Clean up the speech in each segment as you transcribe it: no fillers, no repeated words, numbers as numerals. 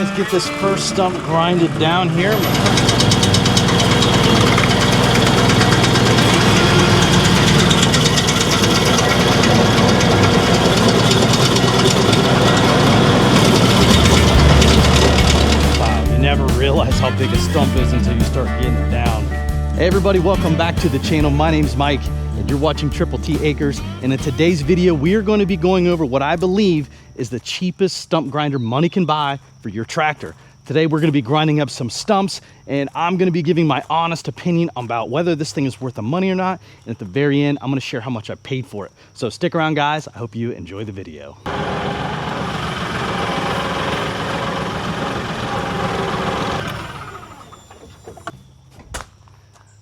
Let's get this first stump grinded down here. Wow, you never realize how big a stump is until you start getting it down. Hey everybody, welcome back to the channel. My name's Mike and you're watching Triple T Acres. And in today's video, we are going to be going over what I believe is the cheapest stump grinder money can buy for your tractor. Today, we're going to be grinding up some stumps and I'm going to be giving my honest opinion about whether this thing is worth the money or not. And at the very end, I'm going to share how much I paid for it. So stick around, guys. I hope you enjoy the video.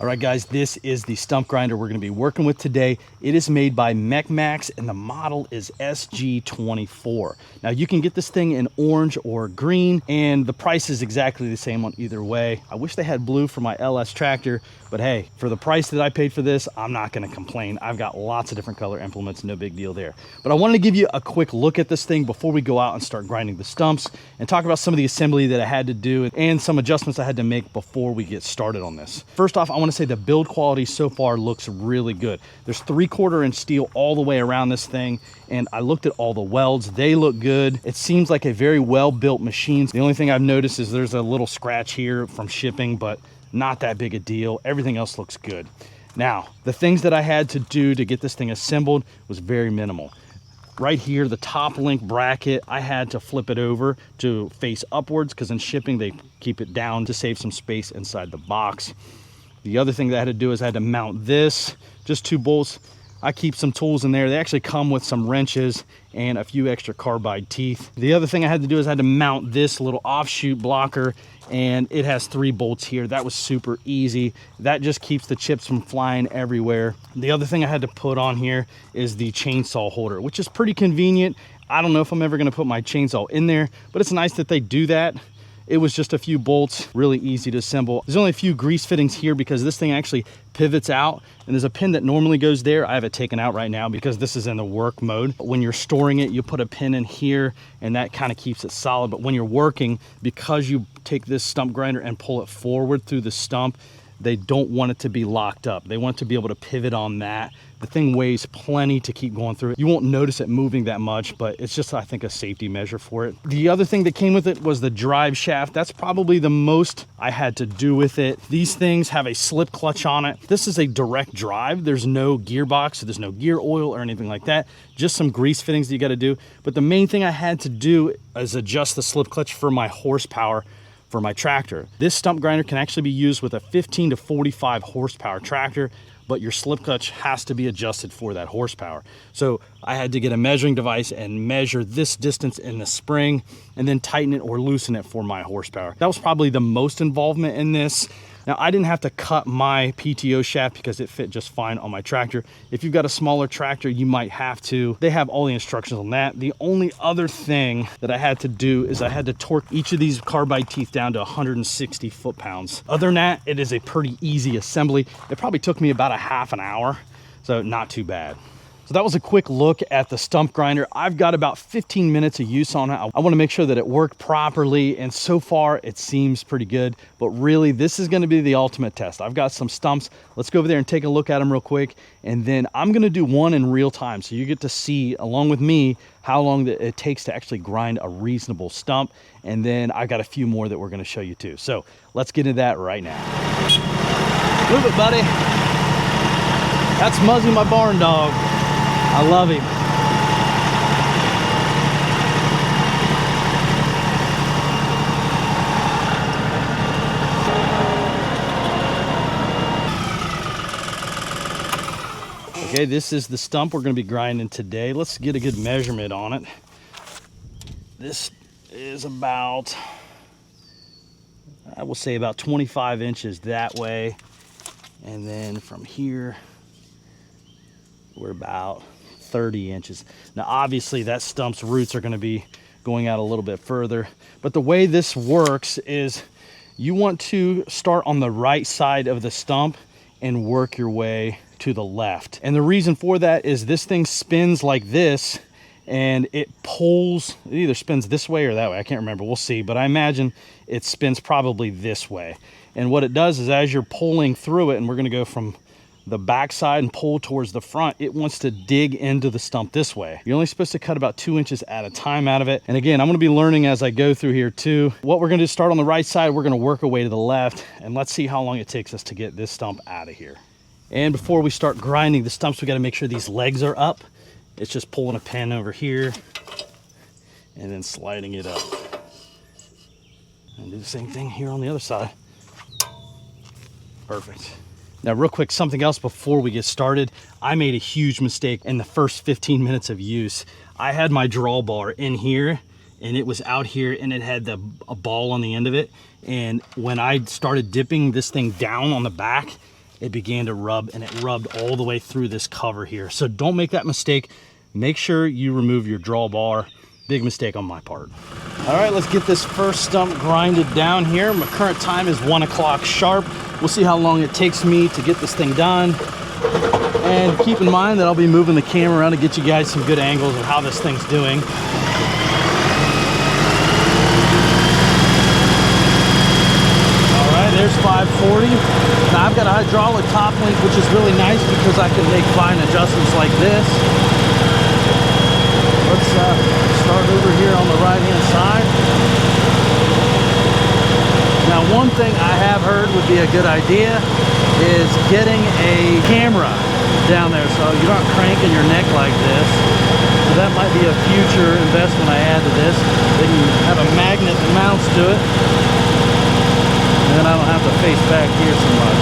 All right, guys, this is the stump grinder we're going to be working with today. It is made by MECH-MAXX and the model is SG-24. Now, you can get this thing in orange or green, and the price is exactly the same on either way. I wish they had blue for my LS tractor, but hey, for the price that I paid for this, I'm not going to complain. I've got lots of different color implements, no big deal there. But I wanted to give you a quick look at this thing before we go out and start grinding the stumps and talk about some of the assembly that I had to do and some adjustments I had to make before we get started on this. First off, I want to say the build quality so far looks really good. There's 3/4 inch steel all the way around this thing, and I looked at all the welds. They look good. It seems like a very well built machine. The only thing I've noticed is there's a little scratch here from shipping, but not that big a deal. Everything else looks good. Now, the things that I had to do to get this thing assembled was very minimal. Right here, the top link bracket, I had to flip it over to face upwards because in shipping they keep it down to save some space inside the box. The other thing that I had to do is I had to mount this, just 2 bolts. I keep some tools in there. They actually come with some wrenches and a few extra carbide teeth. The other thing I had to do is I had to mount this little offshoot blocker, and it has 3 bolts here. That was super easy. That just keeps the chips from flying everywhere. The other thing I had to put on here is the chainsaw holder, which is pretty convenient. I don't know if I'm ever gonna put my chainsaw in there, but it's nice that they do that. It was just a few bolts, really easy to assemble. There's only a few grease fittings here because this thing actually pivots out, and there's a pin that normally goes there. I have it taken out right now because this is in the work mode. When you're storing it, you put a pin in here and that kind of keeps it solid. But when you're working, because you take this stump grinder and pull it forward through the stump, they don't want it to be locked up. They want it to be able to pivot on that. The thing weighs plenty to keep going through it. You won't notice it moving that much, but it's just, I think, a safety measure for it. The other thing that came with it was the drive shaft. That's probably the most I had to do with it. These things have a slip clutch on it. This is a direct drive. There's no gearbox, so there's no gear oil or anything like that. Just some grease fittings that you got to do. But the main thing I had to do is adjust the slip clutch for my horsepower for my tractor. This stump grinder can actually be used with a 15 to 45 horsepower tractor, but your slip clutch has to be adjusted for that horsepower. So I had to get a measuring device and measure this distance in the spring and then tighten it or loosen it for my horsepower. That was probably the most involvement in this. Now, I didn't have to cut my PTO shaft because it fit just fine on my tractor. If you've got a smaller tractor, you might have to. They have all the instructions on that. The only other thing that I had to do is I had to torque each of these carbide teeth down to 160 foot-pounds. Other than that, it is a pretty easy assembly. It probably took me about a half an hour, so not too bad. So that was a quick look at the stump grinder. I've got about 15 minutes of use on it. I want to make sure that it worked properly, and so far it seems pretty good, but really this is going to be the ultimate test. I've got some stumps. Let's go over there and take a look at them real quick, and then I'm going to do one in real time so you get to see along with me how long it takes to actually grind a reasonable stump, and then I've got a few more that we're going to show you too. So let's get into that right now. Move it, buddy. That's Muzzy, my barn dog. I love him. Okay, this is the stump we're going to be grinding today. Let's get a good measurement on it. This is about, I will say about 25 inches that way. And then from here, we're about 30 inches. Now, obviously that stump's roots are going to be going out a little bit further, but the way this works is you want to start on the right side of the stump and work your way to the left. And the reason for that is this thing spins like this, and it pulls, it either spins this way or that way. I can't remember, we'll see, but I imagine it spins probably this way. And what it does is as you're pulling through it, and we're gonna go from the back side and pull towards the front, it wants to dig into the stump this way. You're only supposed to cut about 2 inches at a time out of it. And again, I'm gonna be learning as I go through here too. What we're gonna do is start on the right side, we're gonna work our way to the left, and let's see how long it takes us to get this stump out of here. And before we start grinding the stumps, we gotta make sure these legs are up. It's just pulling a pin over here and then sliding it up. And do the same thing here on the other side. Perfect. Now, real quick, something else before we get started. I made a huge mistake in the first 15 minutes of use. I had my drawbar in here, and it was out here, and it had a ball on the end of it. And when I started dipping this thing down on the back, it began to rub, and it rubbed all the way through this cover here. So don't make that mistake. Make sure you remove your drawbar. Big mistake on my part. All right, let's get this first stump grinded down here. My current time is 1 o'clock sharp. We'll see how long it takes me to get this thing done. And keep in mind that I'll be moving the camera around to get you guys some good angles of how this thing's doing. All right, there's 540. Now I've got a hydraulic top link, which is really nice because I can make fine adjustments like this. Let's start over here on the right-hand side. Now, one thing I have heard would be a good idea is getting a camera down there so you're not cranking your neck like this. So that might be a future investment I add to this. They can have a magnet that mounts to it, and then I don't have to face back here so much.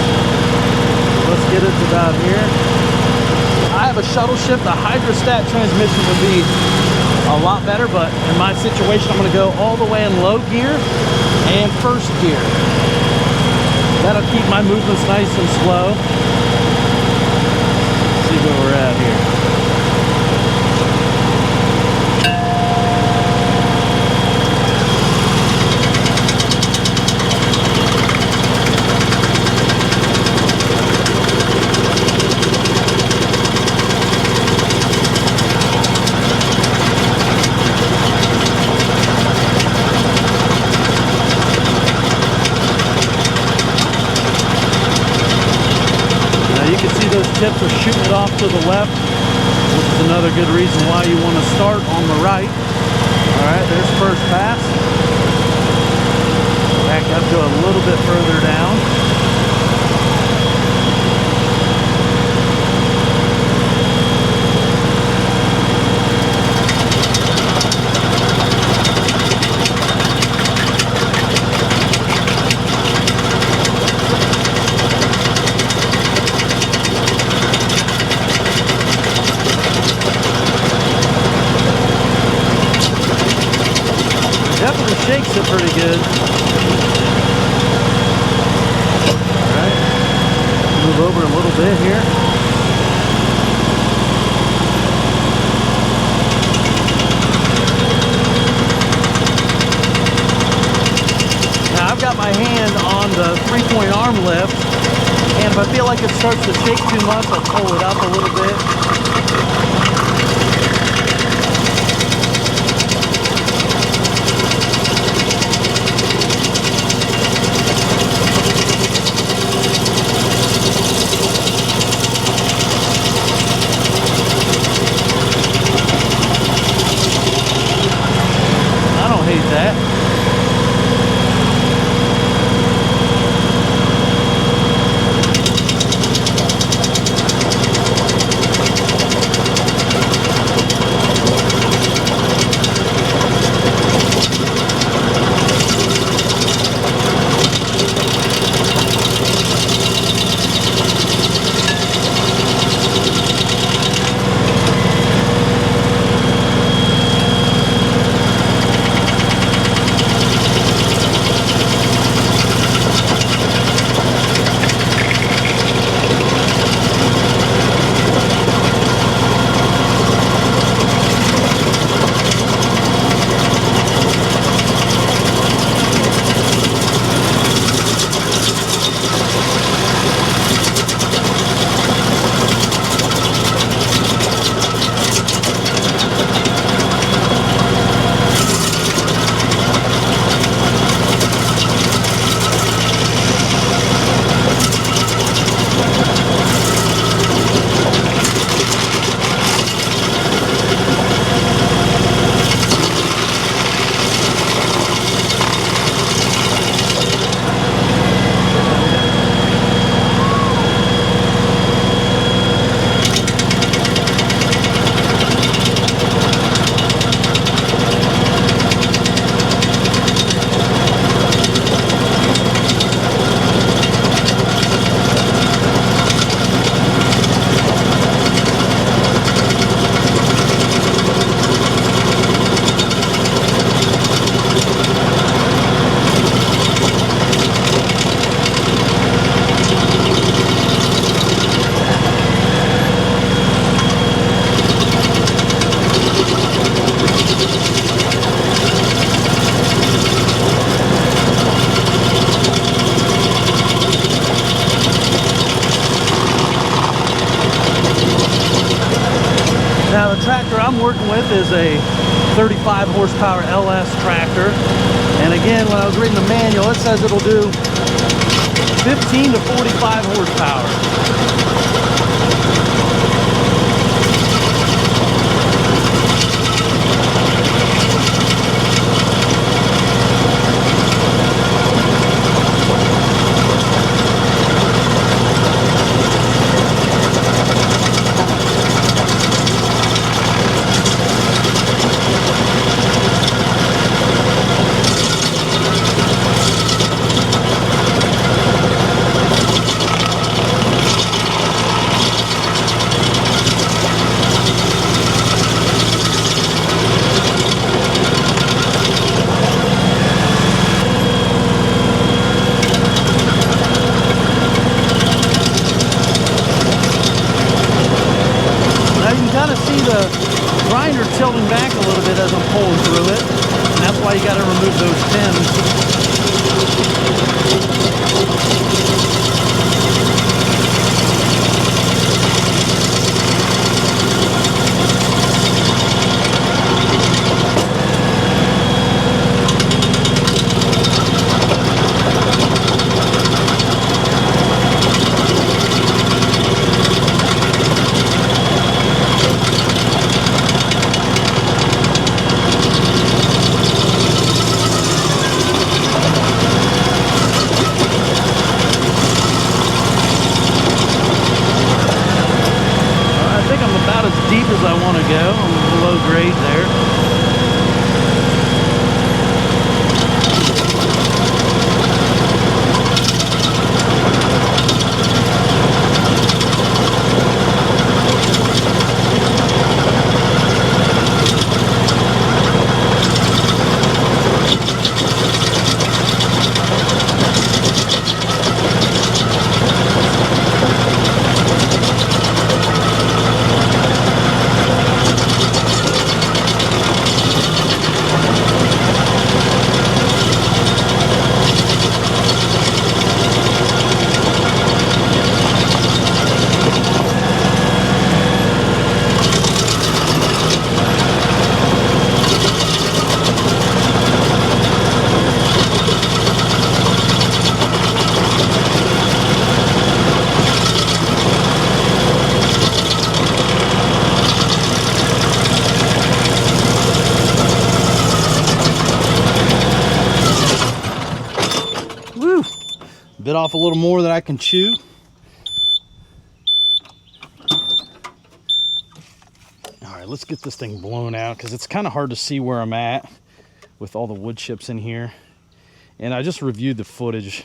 Let's get it to about here. I have a shuttle shift. A hydrostat transmission would be a lot better, but in my situation, I'm going to go all the way in low gear and first gear. That'll keep my movements nice and slow. Let's see where we're at here. Tips are shooting it off to the left, which is another good reason why you want to start on the right. All right, there's first pass. Back up to a little bit further down. Definitely shakes it pretty good. All right, move over a little bit here. Now I've got my hand on the 3-point arm lift, and if I feel like it starts to shake too much, I'll pull it up a little bit. working with is a 35 horsepower LS tractor. And again, when I was reading the manual, it says it'll do 15 to 45 horsepower. The grinder tilting back a little bit as I'm pulling through it, and that's why you got to remove those pins. Deep as I want to go. I'm below grade there. Bit off a little more than I can chew. All right, let's get this thing blown out because it's kind of hard to see where I'm at with all the wood chips in here. And I just reviewed the footage.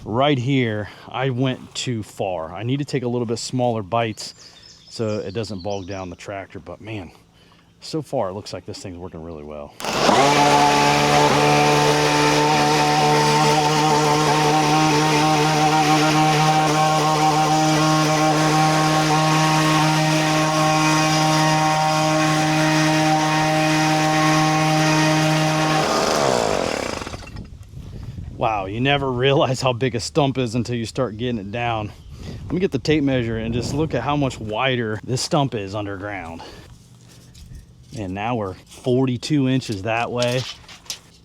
Right here, I went too far. I need to take a little bit smaller bites so it doesn't bog down the tractor. But man, so far it looks like this thing's working really well. Wow, you never realize how big a stump is until you start getting it down. Let me get the tape measure and just look at how much wider this stump is underground. And now we're 42 inches that way.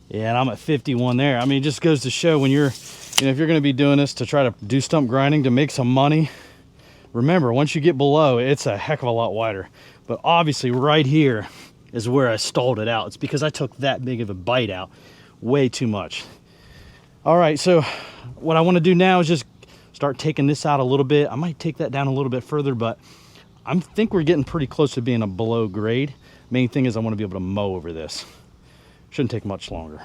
Yeah, and I'm at 51 there. I mean, it just goes to show when you're, if you're gonna be doing this to try to do stump grinding to make some money, remember, once you get below, it's a heck of a lot wider. But obviously right here is where I stalled it out. It's because I took that big of a bite out, way too much. All right, so what I want to do now is just start taking this out a little bit. I might take that down a little bit further, but I think we're getting pretty close to being a below grade. Main thing is I want to be able to mow over this. Shouldn't take much longer.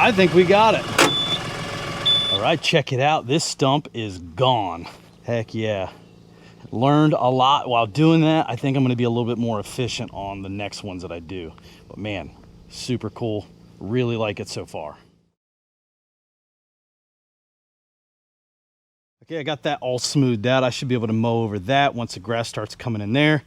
I think we got it. All right, check it out. This stump is gone. Heck yeah. Learned a lot while doing that. I think I'm going to be a little bit more efficient on the next ones that I do. But man, super cool. Really like it so far. Okay, I got that all smoothed out. I should be able to mow over that once the grass starts coming in there.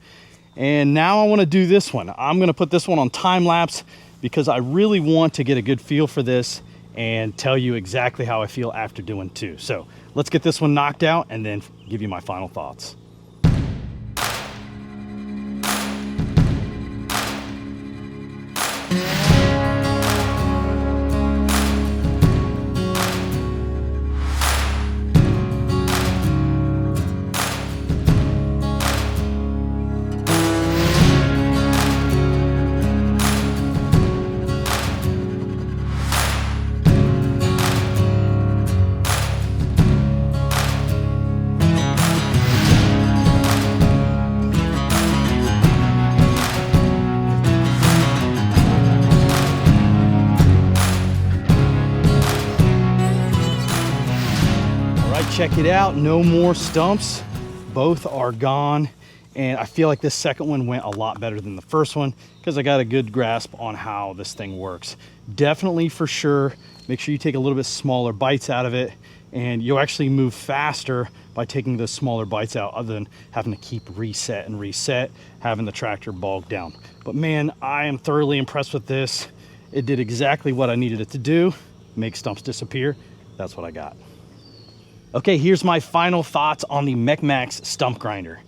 And now I want to do this one. I'm going to put this one on time lapse because I really want to get a good feel for this and tell you exactly how I feel after doing two. So let's get this one knocked out and then give you my final thoughts. Check it out, no more stumps. Both are gone. And I feel like this second one went a lot better than the first one because I got a good grasp on how this thing works. Definitely for sure, make sure you take a little bit smaller bites out of it, and you'll actually move faster by taking those smaller bites out other than having to keep reset and reset, having the tractor bogged down. But man, I am thoroughly impressed with this. It did exactly what I needed it to do, make stumps disappear. That's what I got. Okay, here's my final thoughts on the MECH-MAXX stump grinder.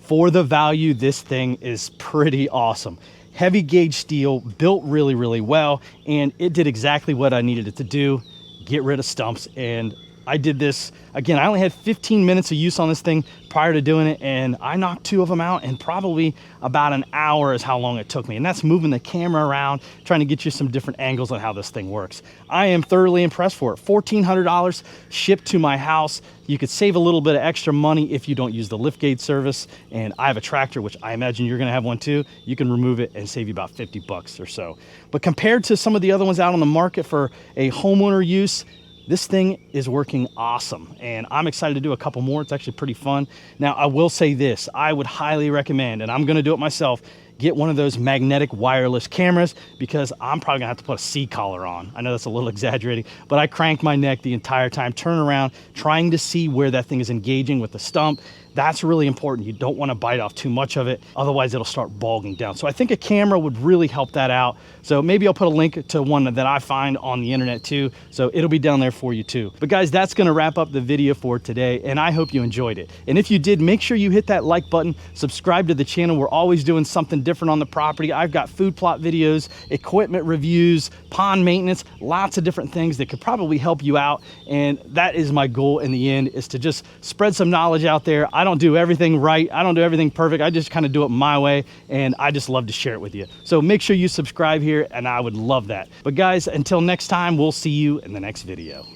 For the value, this thing is pretty awesome. Heavy gauge steel, built really, really well, and it did exactly what I needed it to do, get rid of stumps. And I did this, again, I only had 15 minutes of use on this thing prior to doing it, and I knocked 2 of them out, and probably about an hour is how long it took me. And that's moving the camera around, trying to get you some different angles on how this thing works. I am thoroughly impressed for it. $1,400 shipped to my house. You could save a little bit of extra money if you don't use the liftgate service. And I have a tractor, which I imagine you're gonna have one too. You can remove it and save you about 50 bucks or so. But compared to some of the other ones out on the market for a homeowner use, this thing is working awesome, and I'm excited to do a couple more. It's actually pretty fun. Now, I will say this, I would highly recommend, and I'm gonna do it myself, get one of those magnetic wireless cameras, because I'm probably gonna have to put a C-collar on. I know that's a little exaggerating, but I cranked my neck the entire time, turn around, trying to see where that thing is engaging with the stump. That's really important. You don't want to bite off too much of it, otherwise it'll start bogging down. So I think a camera would really help that out. So maybe I'll put a link to one that I find on the internet too, so it'll be down there for you too. But guys, that's gonna wrap up the video for today, and I hope you enjoyed it. And if you did, make sure you hit that like button, subscribe to the channel. We're always doing something different on the property. I've got food plot videos, equipment reviews, pond maintenance, lots of different things that could probably help you out. And that is my goal in the end, is to just spread some knowledge out there. I don't do everything right. I don't do everything perfect. I just kind of do it my way, and I just love to share it with you. So make sure you subscribe here, and I would love that. But guys, until next time, we'll see you in the next video.